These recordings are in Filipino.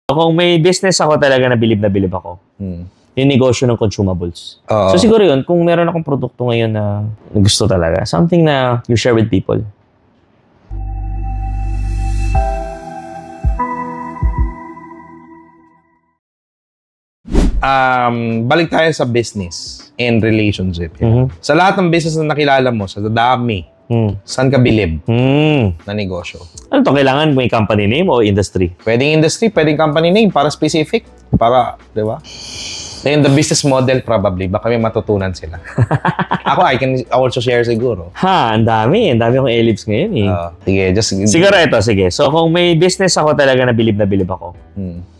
Kung may business ako talaga na bilib ako, yung negosyo ng consumables. So siguro yun, kung meron akong produkto ngayon na gusto talaga, something na you share with people. Balik tayo sa business and relationship. Sa lahat ng business na nakilala mo, sa dami, saan ka bilib na negosyo? Ano to? Kailangan may company name o industry? Pwedeng industry, pwedeng company name para specific. Para, di ba? And the business model probably, baka may matutunan sila. Ako, I can also share siguro. Ang dami. Ang dami akong ellipse ngayon eh. Sige, siguro ito, sige. So kung may business ako talaga na bilib ako,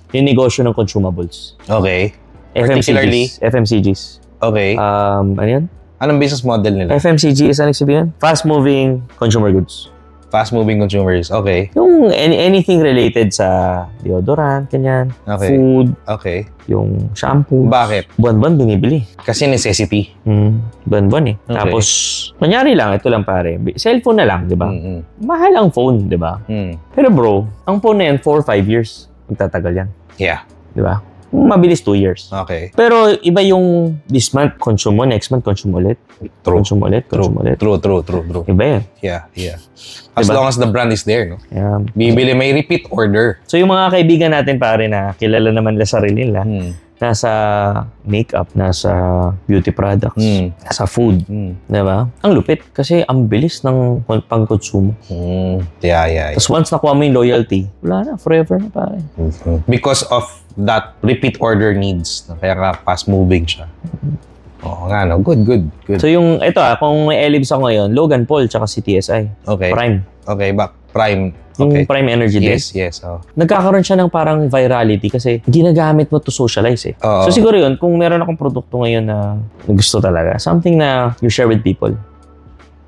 yung negosyo ng consumables. Okay. FMCGs. Okay. Ano yan? Anong business model nila? FMCG is ano sabihin? Fast-moving consumer goods. Fast-moving consumers. Okay. Yung anything related sa deodorant, kanyan. Okay. Food. Okay. Yung shampoo. Bakit? Buwan-buwan binibili. Kasi necessity. Buwan-buwan eh. Okay. Tapos, kunyari lang, ito lang pare. Cellphone na lang, di ba? Mahal ang phone, di ba? Pero bro, ang phone na yan, 4 or 5 years. Magtatagal yan. Yeah. Di ba? Mabilis 2 years. Okay. Pero iba yung this month, consume mo, next month, consume ulit. True. Consume ulit. True. Iba yan. Yeah. As long as the brand is there, no? Yeah. Bibili, may repeat order. So yung mga kaibigan natin pare na kilala naman nila sarili nila, nasa makeup, nasa beauty products, nasa food, diba? Ang lupit kasi ang bilis ng pang-consumo. Yeah. Tapos once nakuha mo yung loyalty, wala na, forever na pare. Because of that repeat order needs, kaya ka fast-moving siya. Oo nga, no? Good. So yung, ito kung may ellipse ako ngayon, Logan Paul tsaka si TSI. Okay. Prime. Okay, Prime. Yung Okay. Prime Energy Drink. Yes. Nagkakaroon siya ng parang virality kasi ginagamit mo to socialize eh. So siguro yun, kung meron akong produkto ngayon na gusto talaga, something na you share with people.